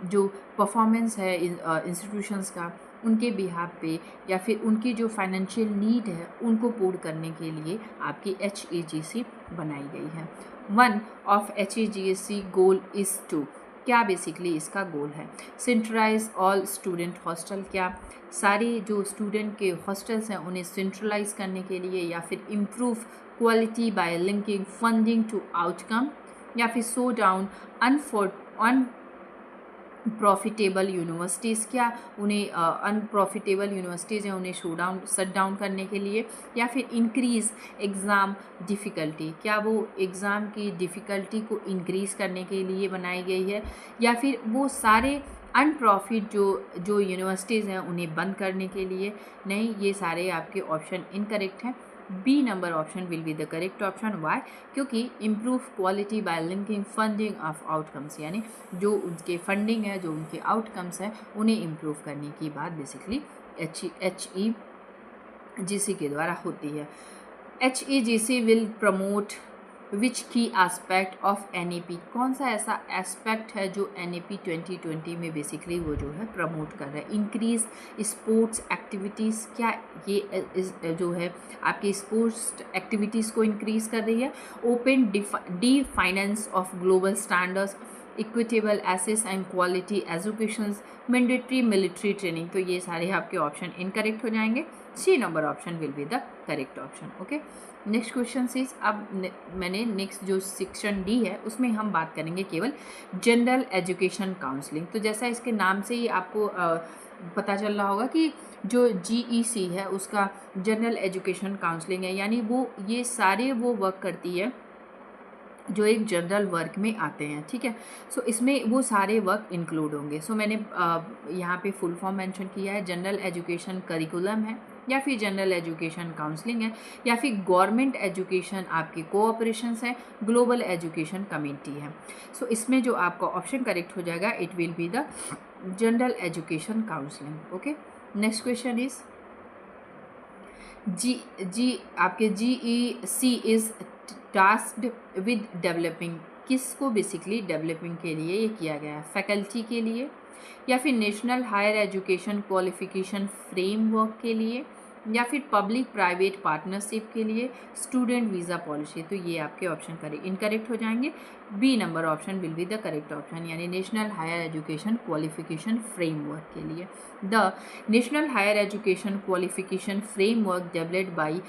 जो परफॉर्मेंस है इंस्टीट्यूशंस का, उनके बिहाफ पे या फिर उनकी जो फाइनेंशियल नीड है उनको पूर्ण करने के लिए आपकी HEGC बनाई गई है। One of HEGC goal is to, क्या बेसिकली इसका गोल है? सेंट्रलाइज ऑल स्टूडेंट हॉस्टल, क्या सारे जो स्टूडेंट के हॉस्टल्स हैं उन्हें सेंट्रलाइज करने के लिए, या फिर improve quality by linking funding to outcome, या फिर सो डाउन अनप्रॉफिटेबल यूनिवर्सिटीज़, क्या उन्हें अनप्रॉफिटेबल यूनिवर्सिटीज़ हैं उन्हें शट डाउन करने के लिए, या फिर इंक्रीज़ एग्ज़ाम डिफ़िकल्टी, क्या वो एग्ज़ाम की डिफ़िकल्टी को इंक्रीज़ करने के लिए बनाई गई है, या फिर वो सारे अनप्रॉफिट जो यूनिवर्सिटीज़ हैं उन्हें बंद करने के लिए। नहीं, ये सारे आपके ऑप्शन इनकरेक्ट हैं। B number option will be the correct option. Why? क्योंकि improve quality by linking funding of outcomes, यानी जो उनके फंडिंग है, जो उनके आउटकम्स हैं, उन्हें इम्प्रूव करने की बात बेसिकली HEGC के द्वारा होती है। HEGC विल प्रमोट विच की एस्पेक्ट ऑफ NAP? कौन सा ऐसा एस्पेक्ट है जो NAP 2020 में बेसिकली वो जो है प्रमोट कर रहा है? इंक्रीज स्पोर्ट्स एक्टिविटीज़, क्या ये जो है आपकी स्पोर्ट्स एक्टिविटीज़ को इंक्रीज कर रही है? Open the finance of global standards, equitable access and quality education, mandatory military training. तो ये सारे आपके ऑप्शन इनकरेक्ट हो जाएंगे। C number option will be the correct option. Okay, next question is, अब मैंने नेक्स्ट जो सेक्शन डी है उसमें हम बात करेंगे केवल जनरल एजुकेशन काउंसलिंग। तो जैसा इसके नाम से ही आपको पता चल रहा होगा कि जो GEC है उसका जनरल एजुकेशन काउंसलिंग है, यानी वो ये सारे वो वर्क करती है जो एक जनरल वर्क में आते हैं। ठीक है, सो इसमें वो सारे वर्क इंक्लूड होंगे। सो मैंने यहाँ पे फुल फॉर्म मेंशन किया है। जनरल एजुकेशन करिकुलम है, या फिर जनरल एजुकेशन काउंसलिंग है, या फिर गवर्नमेंट एजुकेशन आपकी कोऑपरेशंस है, ग्लोबल एजुकेशन कमेटी है। सो इसमें जो आपका ऑप्शन करेक्ट हो जाएगा, it will be the general education counselling. Okay, next question is आपके GEC is tasked with developing. किसको बेसिकली डेवलपिंग के लिए ये किया गया है? फैकल्टी के लिए, या फिर national higher education qualification framework के लिए, या फिर पब्लिक प्राइवेट पार्टनरशिप के लिए, स्टूडेंट वीज़ा पॉलिसी। तो ये आपके ऑप्शन इनकरेक्ट हो जाएंगे। B number option will be the correct option, यानी national higher education qualification framework के लिए। The national higher education qualification framework developed by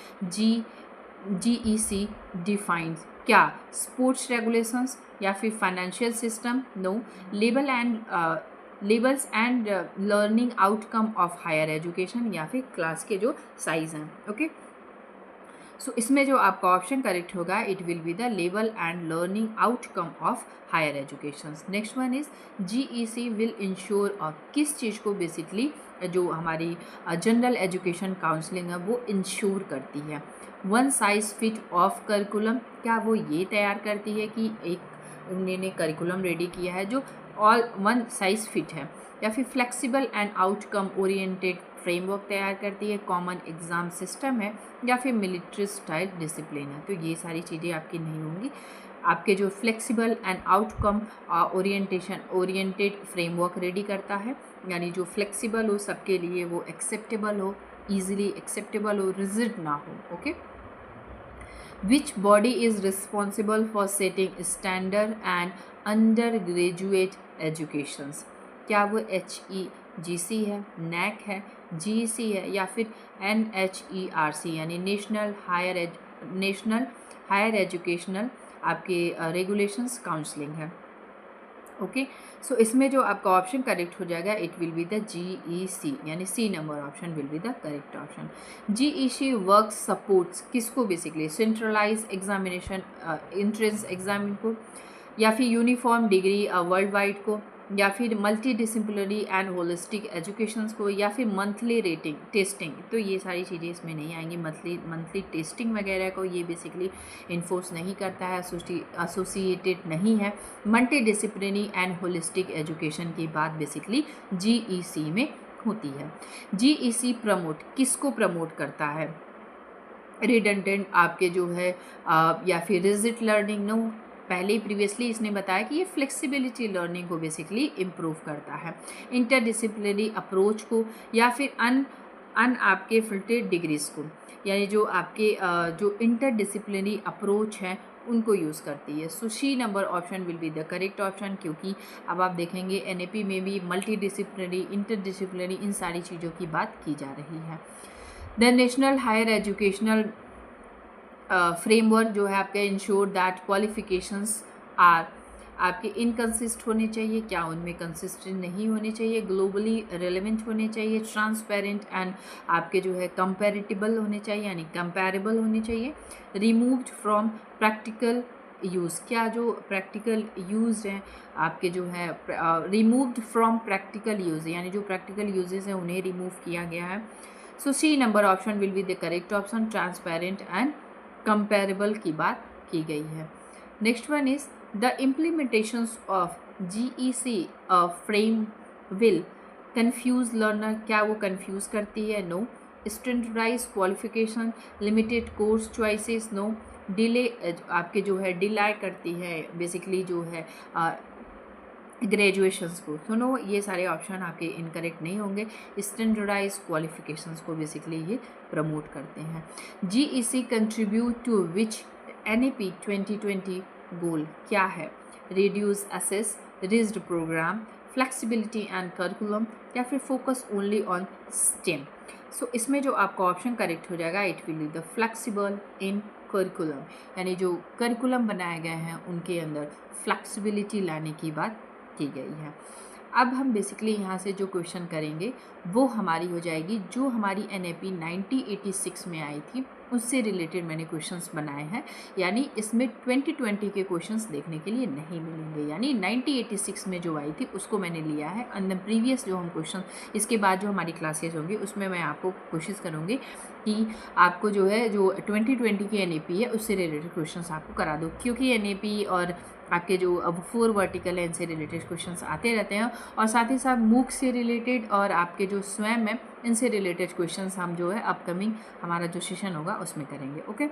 GEC defines, क्या स्पोर्ट्स रेगुलेशंस, या फिर financial system? No. Levels and learning outcome of higher education, या फिर class के जो साइज हैं। ओके, सो इसमें जो आपका ऑप्शन करेक्ट होगा, it will be the level and learning outcome of higher education. Next one is GEC will ensure, और किस चीज़ को बेसिकली जो हमारी जनरल एजुकेशन काउंसलिंग है वो इंश्योर करती है? One size fit of curriculum, क्या वो ये तैयार करती है कि एक उन्होंने करिकुलम रेडी किया है जो ऑल वन साइज फिट है, या फिर flexible and outcome oriented framework तैयार करती है, कॉमन एग्ज़ाम सिस्टम है, या फिर मिलिट्री स्टाइल डिसिप्लिन है? तो ये सारी चीज़ें आपकी नहीं होंगी। आपके जो flexible and outcome oriented framework ready करता है, यानी जो फ्लेक्सिबल हो, सबके लिए वो एक्सेप्टेबल हो, ईजिली एक्सेप्टेबल हो, रिजिड ना हो। Okay, which body is responsible for setting standard and under graduate educations? क्या वो HEGC है, NAC है, GEC है, या फिर NHERC यानी नेशनल हायर एजुकेशनल आपके रेगुलेशंस काउंसलिंग है? ओके, सो इसमें जो आपका ऑप्शन करेक्ट हो जाएगा, it will be the GEC, यानी C number option will be the correct option. GEC work supports किसको basically? Centralise examination entrance exam को, या फिर यूनिफॉर्म डिग्री वर्ल्ड वाइड को, या फिर multi disciplinary and holistic educations को, या फिर मंथली रेटिंग टेस्टिंग? तो ये सारी चीज़ें इसमें नहीं आएंगी। मंथली टेस्टिंग वगैरह को ये बेसिकली इन्फोर्स नहीं करता है, एसोसिएटेड नहीं है। Multi disciplinary and holistic education की बात बेसिकली GEC में होती है। GEC प्रमोट किसको प्रमोट करता है? रिडंडेंट आपके जो है या फिर रिजिड लर्निंग? नो, पहले ही प्रीवियसली इसने बताया कि ये फ्लेक्सिबिलिटी लर्निंग को बेसिकली इम्प्रूव करता है। इंटरडिसिप्लिनरी अप्रोच को, या फिर अन आपके फिल्टर्ड डिग्रीज को, यानी जो आपके जो इंटरडिसिप्लिनरी अप्रोच है उनको यूज़ करती है। So C number option will be the correct option, क्योंकि अब आप देखेंगे NAP में भी मल्टी डिसिप्लिनरी, इंटरडिसिप्लिनरी, इन सारी चीज़ों की बात की जा रही है। The national higher educational framework जो है आपके इंश्योर दैट क्वालिफिकेशंस आर आपके इनकन्सिस्ट होने चाहिए, क्या उनमें कंसिस्टेंट नहीं होने चाहिए, ग्लोबली रेलेवेंट होने चाहिए, ट्रांसपेरेंट एंड आपके जो है कंपेरेटिबल होने चाहिए, यानी कंपेरेबल होने चाहिए, रिमूव्ड फ्रॉम प्रैक्टिकल यूज़, क्या जो प्रैक्टिकल यूज़ हैं आपके जो है रिमूव्ड फ्रॉम प्रैक्टिकल यूज़, यानी जो प्रैक्टिकल यूजेस हैं उन्हें रिमूव किया गया है। So C number option will be the correct option, transparent and comparable की बात की गई है। Next one is the implementations of GEC frame will confuse learner, क्या वो कंफ्यूज करती है? No. Standardise qualification, limited course choices, no. Delay आपके जो है डिलाई करती है बेसिकली जो है ग्रेजुएशंस को, तो नो, ये सारे ऑप्शन आपके इनकरेक्ट नहीं होंगे। स्टैंडर्डाइज क्वालिफिकेशंस को बेसिकली ये प्रमोट करते हैं। GEC contribute to which NAP 2020 goal, क्या है? Reduce access, rigid programme, flexibility and curriculum, या फिर focus only on STEM. So इसमें जो आपका ऑप्शन करेक्ट हो जाएगा, it will be the flexible in curriculum, यानी जो करिकुलम बनाए गए हैं उनके अंदर फ्लेक्सिबिलिटी लाने की बात की गई है। अब हम बेसिकली यहाँ से जो क्वेश्चन करेंगे वो हमारी हो जाएगी जो हमारी NAP 1986 में आई थी, उससे रिलेटेड मैंने क्वेश्चंस बनाए हैं, यानी इसमें 2020 के क्वेश्चंस देखने के लिए नहीं मिलेंगे, यानी 1986 में जो आई थी उसको मैंने लिया है। एंड प्रीवियस जो हम क्वेश्चन इसके बाद जो हमारी क्लासेस होंगी उसमें मैं आपको कोशिश करूँगी कि आपको जो है जो 2020 की NAP है उससे रिलेटेड क्वेश्चंस आपको करा दूँ, क्योंकि NAP और आपके जो अब 4 वर्टिकल है इनसे रिलेटेड क्वेश्चंस आते रहते हैं, और साथ ही साथ मूक से रिलेटेड और आपके जो स्वयं है इनसे रिलेटेड क्वेश्चंस हम जो है अपकमिंग हमारा जो सेशन होगा उसमें करेंगे। Okay.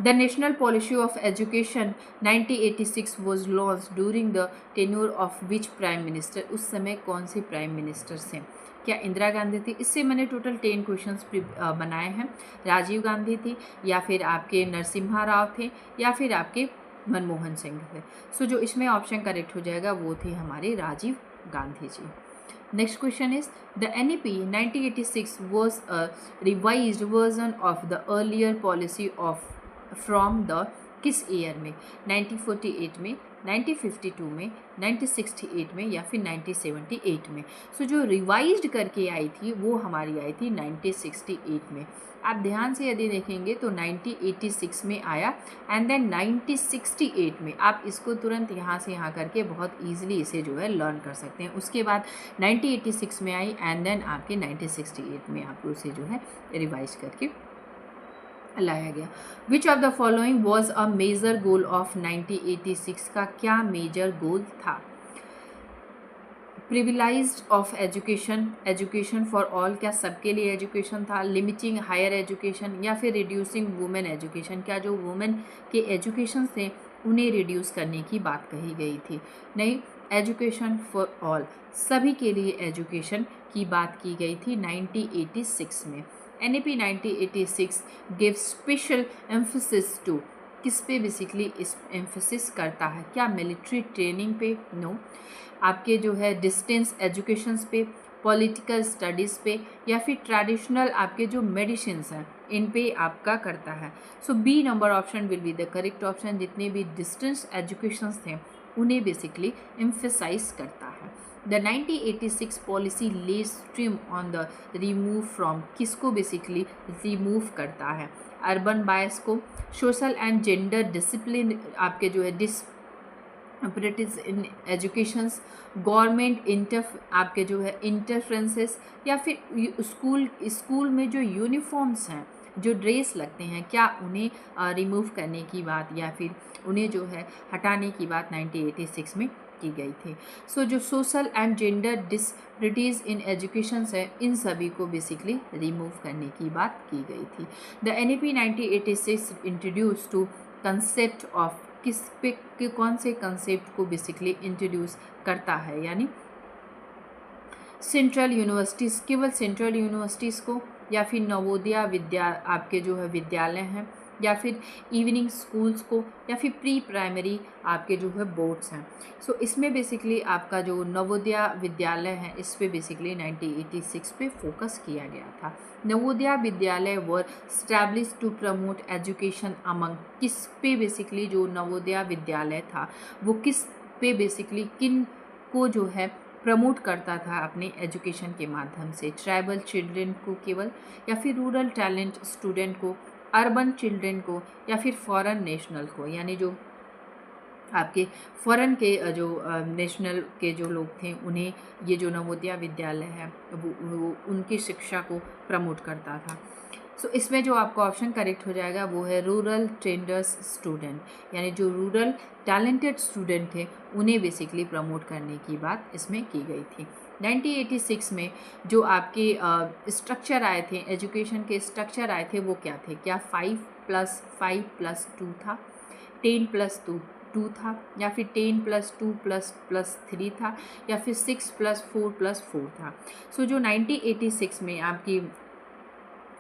The national policy of education 1986 was launch during the tenure of which prime minister, उस समय कौन से प्राइम मिनिस्टर थे? क्या इंदिरा गांधी थी? इससे मैंने टोटल 10 क्वेश्चंस बनाए हैं। राजीव गांधी थी, या फिर आपके नरसिम्हा राव थे, या फिर आपके मनमोहन सिंह थे। सो जो इसमें ऑप्शन करेक्ट हो जाएगा वो थे हमारे Rajiv Gandhi ji. Next question is the NAP 1986 was a revised version of the earlier policy of from the किस ईयर में? 1948 में, 1952 में, 1968 में, या फिर 1978 में? सो जो रिवाइज्ड करके आई थी वो हमारी आई थी 1968 में। आप ध्यान से यदि देखेंगे तो 1986 में आया एंड देन 1968 में, आप इसको तुरंत यहाँ से यहाँ करके बहुत ईजिली इसे जो है लर्न कर सकते हैं। उसके बाद 1986 में आई एंड देन आपके 1968 में आपको उसे जो है रिवाइज करके लाया गया। Which of the following was a major goal of 1986, का क्या मेजर गोल था? Privileged of education, education for all, क्या सबके लिए एजुकेशन था? लिमिटिंग हायर एजुकेशन, या फिर रिड्यूसिंग वुमेन एजुकेशन, क्या जो वुमेन के एजुकेशन थे उन्हें रिड्यूस करने की बात कही गई थी? नहीं, एजुकेशन फॉर ऑल, सभी के लिए एजुकेशन की बात की गई थी 1986 में। NAP 1986 give special emphasis to, किस पे बेसिकली इस एम्फोसिस करता है? क्या मिलिट्री ट्रेनिंग पे? नो। आपके जो है डिस्टेंस एजुकेशंस पे, पॉलिटिकल स्टडीज़ पे, या फिर ट्रेडिशनल आपके जो मेडिसिन्स हैं इन पे आपका करता है? So B number option will be the correct option, जितने भी डिस्टेंस एजुकेशंस थे उन्हें बेसिकली एम्फेसाइज करता है। द 1986 पॉलिसी ले stream on the remove from, किसको बेसिकली रिमूव करता है? अर्बन बायस को, सोशल एंड जेंडर डिसिप्लिन आपके जो है डिस्पैरिटीज इन एजुकेशंस, गवर्नमेंट आपके जो है इंटरफ्रेंसेस, या फिर स्कूल में जो यूनिफॉर्म्स हैं, जो ड्रेस लगते हैं, क्या उन्हें रिमूव करने की बात या फिर उन्हें जो है हटाने की बात 1986 में की गई थी? सो जो social and gender disparities in education है इन सभी को बेसिकली रिमूव करने की बात की गई थी। The NAP 1986 introduce to concept of, किस पे कौन से कंसेप्ट को बेसिकली इंट्रोड्यूस करता है? यानी सेंट्रल यूनिवर्सिटीज़, केवल सेंट्रल यूनिवर्सिटीज़ को, या फिर नवोदया आपके जो है विद्यालय हैं, या फिर इवनिंग स्कूल्स को, या फिर प्री प्राइमरी आपके जो है बोर्ड्स हैं? सो इसमें बेसिकली आपका जो नवोदया विद्यालय है इस पे बेसिकली 1986 पे फोकस किया गया था। Navodaya Vidyalaya were establish to promote education among, किस पे बेसिकली जो नवोदया विद्यालय था वो किस पे बेसिकली किन को जो है प्रमोट करता था अपने एजुकेशन के माध्यम से? ट्राइबल चिल्ड्रन को केवल, या फिर रूरल टैलेंट स्टूडेंट को, अर्बन चिल्ड्रन को या फिर फॉरेन नेशनल को, यानी जो आपके फॉरेन के जो नेशनल के जो लोग थे उन्हें ये जो नवोदय विद्यालय है वो उनकी शिक्षा को प्रमोट करता था। सो इसमें जो आपका ऑप्शन करेक्ट हो जाएगा वो है रूरल ट्रेंडर्स स्टूडेंट, यानी जो रूरल टैलेंटेड स्टूडेंट थे उन्हें बेसिकली प्रमोट करने की बात इसमें की गई थी। 1986 में जो आपके स्ट्रक्चर आए थे, एजुकेशन के स्ट्रक्चर आए थे वो क्या थे? क्या 5+5+2 था, 10+2 था, या फिर 10+2+3 था, या फिर 6+4+4 था? सो जो 1986 में आपकी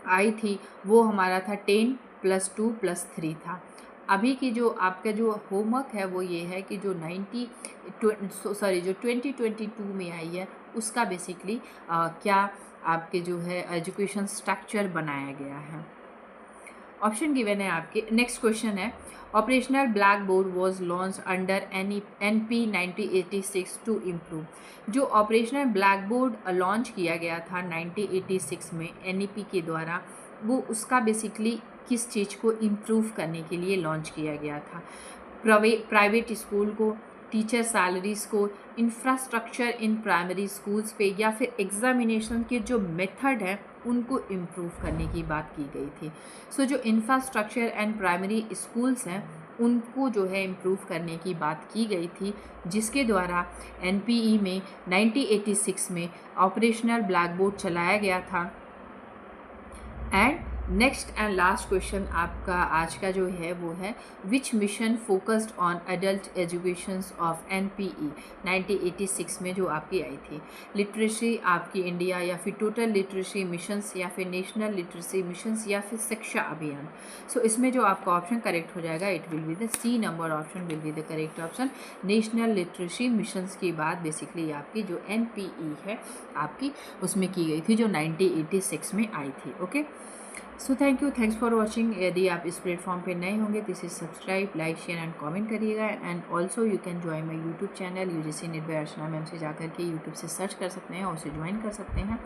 आई थी वो हमारा था 10+2+3 था। अभी की जो आपका जो होमवर्क है वो ये है कि जो 2022 में आई है उसका बेसिकली क्या आपके जो है एजुकेशन स्ट्रक्चर बनाया गया है। ऑप्शन गिवन है आपके। नेक्स्ट क्वेश्चन है, operational blackboard was launch under NP 1986 to improve. जो ऑपरेशनल ब्लैक बोर्ड लॉन्च किया गया था 1986 में NEP के द्वारा, वो उसका बेसिकली किस चीज़ को इम्प्रूव करने के लिए लॉन्च किया गया था? प्राइवेट स्कूल को, टीचर सैलरीज को, इंफ्रास्ट्रक्चर इन प्राइमरी स्कूल्स पे, या फिर एग्जामिनेशन के जो मेथड है उनको इम्प्रूव करने की बात की गई थी। सो जो इंफ्रास्ट्रक्चर एंड प्राइमरी स्कूल्स हैं उनको जो है इम्प्रूव करने की बात की गई थी, जिसके द्वारा NPE में 1986 में ऑपरेशनल ब्लैक बोर्ड चलाया गया था। And next and last question आपका आज का जो है वो है, विच mission focused on adult education of NPE 1986 में जो आपकी आई थी? लिटरेसी आपकी इंडिया, या फिर टोटल लिटरेसी मिशंस, या फिर नेशनल लिटरेसी मिशंस, या फिर शिक्षा अभियान? सो इसमें जो आपका ऑप्शन करेक्ट हो जाएगा it will be the C number option will be the correct option. National literacy missions की बात बेसिकली आपकी जो NPE है आपकी उसमें की गई थी जो 1986 में आई थी। Okay, so thank you, thanks for watching. यदि आप इस प्लेटफॉर्म पे नए होंगे तो इसे subscribe, like, share and comment करिएगा। And also you can join my YouTube channel UGC NET by Archana ma'am से जाकर के यूट्यूब से सर्च कर सकते हैं और उसे ज्वाइन कर सकते हैं।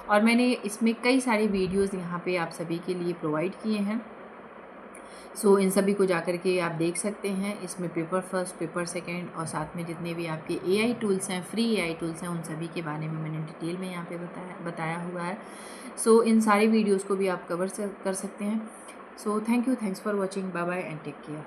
और मैंने इसमें कई सारी वीडियोज़ यहाँ पे आप सभी के लिए प्रोवाइड किए हैं। सो इन सभी को जाकर के आप देख सकते हैं। इसमें पेपर फर्स्ट, पेपर सेकंड और साथ में जितने भी आपके AI टूल्स हैं, फ्री AI टूल्स हैं, उन सभी के बारे में मैंने डिटेल में यहाँ पे बताया हुआ है। सो इन सारी वीडियोस को भी आप कवर कर सकते हैं। So thank you, thanks for watching, bye bye and take care.